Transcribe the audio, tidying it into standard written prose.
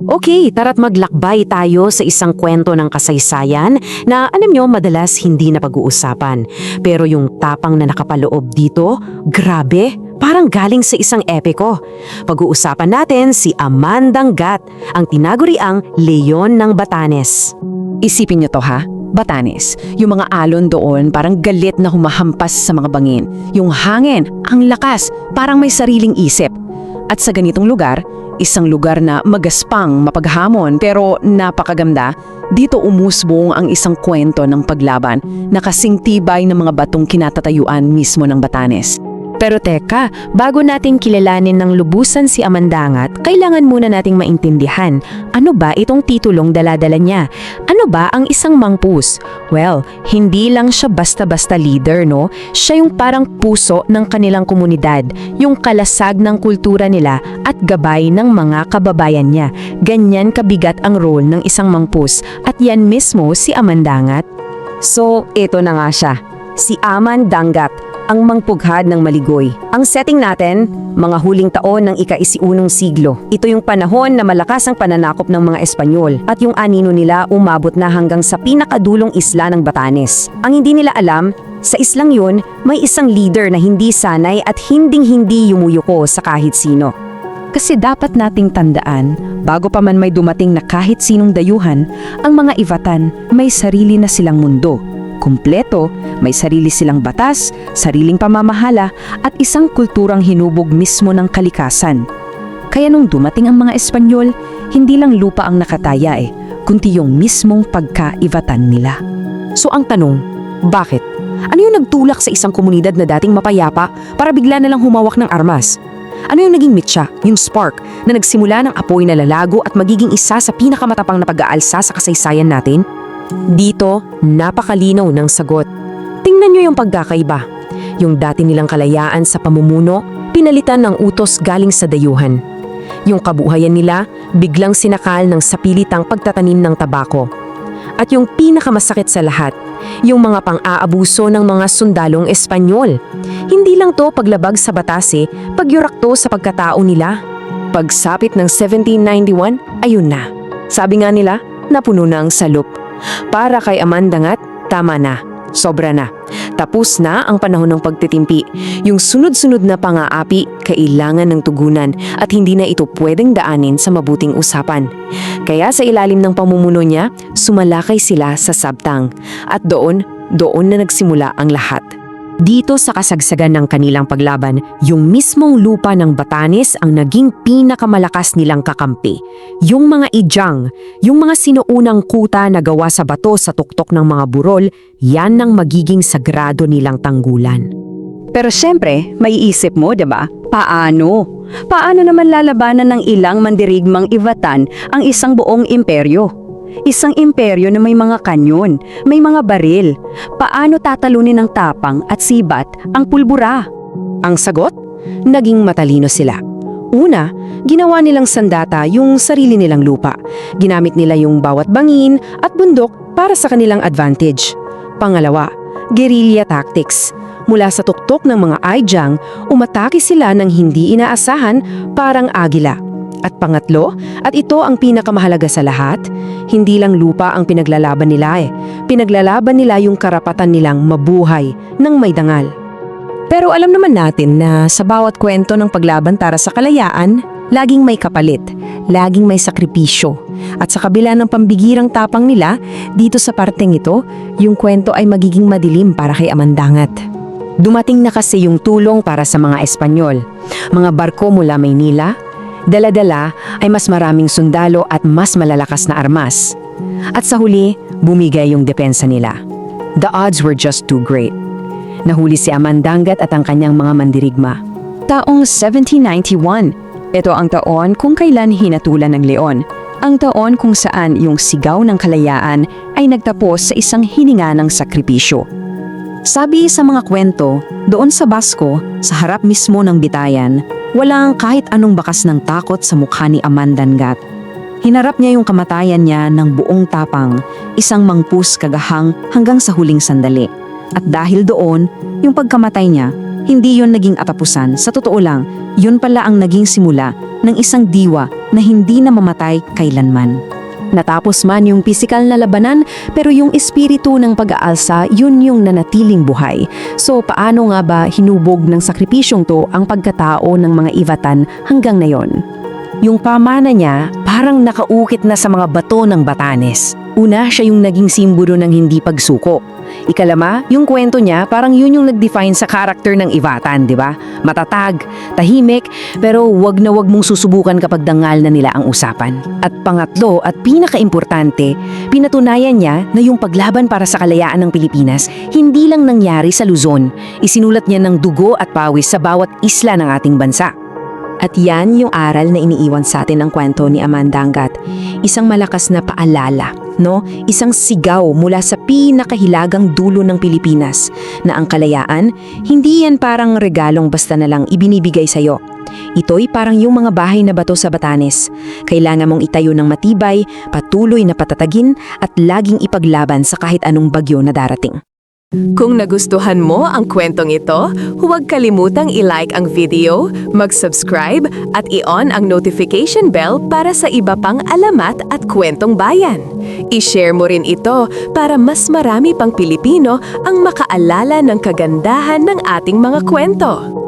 Okay, tara't maglakbay tayo sa isang kwento ng kasaysayan na alam nyo madalas hindi na pag-uusapan. Pero yung tapang na nakapaloob dito, grabe, parang galing sa isang epiko. Pag-uusapan natin si Amandang Gat, ang tinaguriang Leon ng Batanes. Isipin nyo to ha, Batanes. Yung mga alon doon parang galit na humahampas sa mga bangin. Yung hangin, ang lakas, parang may sariling isip. At sa ganitong lugar, isang lugar na magaspang, mapaghamon pero napakaganda, dito umusbong ang isang kwento ng paglaban na kasing tibay ng mga batong kinatatayuan mismo ng Batanes. Pero teka, bago nating kilalanin ng lubusan si Amandangat, kailangan muna nating maintindihan, ano ba itong titulong daladala niya? Ano ba ang isang mangpus? Well, hindi lang siya basta-basta leader, no? Siya yung parang puso ng kanilang komunidad, yung kalasag ng kultura nila at gabay ng mga kababayan niya. Ganyan kabigat ang role ng isang mangpus at yan mismo si Amandangat. So, ito na nga siya, si Amandangat, ang mangpughad ng Maligoy. Ang setting natin, mga huling taon ng ika-11 siglo. Ito yung panahon na malakas ang pananakop ng mga Espanyol at yung anino nila umabot na hanggang sa pinakadulong isla ng Batanes. Ang hindi nila alam, sa islang yun, may isang leader na hindi sanay at hinding-hindi yumuyuko sa kahit sino. Kasi dapat nating tandaan, bago pa man may dumating na kahit sinong dayuhan, ang mga Ivatan may sarili na silang mundo. Kumpleto, may sarili silang batas, sariling pamamahala at isang kulturang hinubog mismo ng kalikasan. Kaya nung dumating ang mga Espanyol, hindi lang lupa ang nakataya kundi yung mismong pagka-Ivatan nila. So ang tanong, bakit? Ano yung nagtulak sa isang komunidad na dating mapayapa para bigla na lang humawak ng armas? Ano yung naging mitya, yung spark, na nagsimula ng apoy na lalago at magiging isa sa pinakamatapang na pag-aalsa sa kasaysayan natin? Dito, napakalinaw ng sagot. Tingnan nyo yung pagkakaiba. Yung dati nilang kalayaan sa pamumuno, pinalitan ng utos galing sa dayuhan. Yung kabuhayan nila, biglang sinakal ng sapilitang pagtatanim ng tabako. At yung pinakamasakit sa lahat, yung mga pang-aabuso ng mga sundalong Espanyol. Hindi lang to paglabag sa batas pagyurak to sa pagkatao nila. Pagsapit ng 1791, ayun na. Sabi nga nila, napuno na ang salop. Para kay Amandangat, tama na, sobra na. Tapos na ang panahon ng pagtitimpi. Yung sunod-sunod na pang-aapi, kailangan ng tugunan at hindi na ito pwedeng daanin sa mabuting usapan. Kaya sa ilalim ng pamumuno niya, sumalakay sila sa Sabtang. At doon na nagsimula ang lahat. Dito sa kasagsagan ng kanilang paglaban, yung mismong lupa ng Batanes ang naging pinakamalakas nilang kakampi. Yung mga idyang, yung mga sinuunang kuta na gawa sa bato sa tuktok ng mga burol, yan ang magiging sagrado nilang tanggulan. Pero syempre, may isip mo, 'di ba? Paano? Paano naman lalabanan ng ilang mandirigmang Ivatan ang isang buong imperyo? Isang imperyo na may mga kanyon, may mga baril. Paano tatalunin ng tapang at sibat ang pulbura? Ang sagot? Naging matalino sila. Una, ginawa nilang sandata yung sarili nilang lupa. Ginamit nila yung bawat bangin at bundok para sa kanilang advantage. Pangalawa, guerrilla tactics. Mula sa tuktok ng mga Aijang, umatake sila ng hindi inaasahan parang agila. At pangatlo, at ito ang pinakamahalaga sa lahat, hindi lang lupa ang pinaglalaban nila Pinaglalaban nila yung karapatan nilang mabuhay ng may dangal. Pero alam naman natin na sa bawat kwento ng paglaban para sa kalayaan, laging may kapalit, laging may sakripisyo. At sa kabila ng pambigirang tapang nila, dito sa parteng ito, yung kwento ay magiging madilim para kay Amandangat. Dumating na kasi yung tulong para sa mga Espanyol. Mga barko mula Maynila, dala-dala ay mas maraming sundalo at mas malalakas na armas. At sa huli, bumigay yung depensa nila. The odds were just too great. Nahuli si Amandangat at ang kanyang mga mandirigma. Taong 1791, ito ang taon kung kailan hinatulan ng Leon. Ang taon kung saan yung sigaw ng kalayaan ay nagtapos sa isang hininga ng sakripisyo. Sabi sa mga kwento, doon sa Basco, sa harap mismo ng bitayan, walang kahit anong bakas ng takot sa mukha ni Amandangat. Hinarap niya yung kamatayan niya ng buong tapang, isang mangpus kagahang hanggang sa huling sandali. At dahil doon, yung pagkamatay niya, Hindi yon naging katapusan, sa totoo lang, yun pala ang naging simula ng isang diwa na hindi na mamatay kailanman. Natapos man yung pisikal na labanan, pero yung espiritu ng pag-aalsa, yun yung nanatiling buhay. So paano nga ba hinubog ng sakripisyong to ang pagkatao ng mga Ivatan hanggang ngayon? Yung pamana niya parang nakaukit na sa mga bato ng Batanes. Una, siya yung naging simbolo ng hindi pagsuko. Ikalama, yung kwento niya parang yun yung nag-define sa karakter ng Ivatan, di ba? Matatag, tahimik, pero wag na wag mong susubukan kapag dangal na nila ang usapan. At pangatlo at pinakaimportante, pinatunayan niya na yung paglaban para sa kalayaan ng Pilipinas hindi lang nangyari sa Luzon. Isinulat niya ng dugo at pawis sa bawat isla ng ating bansa. At yan yung aral na iniiwan sa atin ng kwento ni Amandangat. Isang malakas na paalala, no? Isang sigaw mula sa pinakahilagang dulo ng Pilipinas na ang kalayaan, hindi yan parang regalong basta na lang ibinibigay sa'yo. Ito'y parang yung mga bahay na bato sa Batanes. Kailangan mong itayo ng matibay, patuloy na patatagin at laging ipaglaban sa kahit anong bagyo na darating. Kung nagustuhan mo ang kwentong ito, huwag kalimutang i-like ang video, mag-subscribe at i-on ang notification bell para sa iba pang alamat at kwentong bayan. I-share mo rin ito para mas marami pang Pilipino ang makaalala ng kagandahan ng ating mga kwento.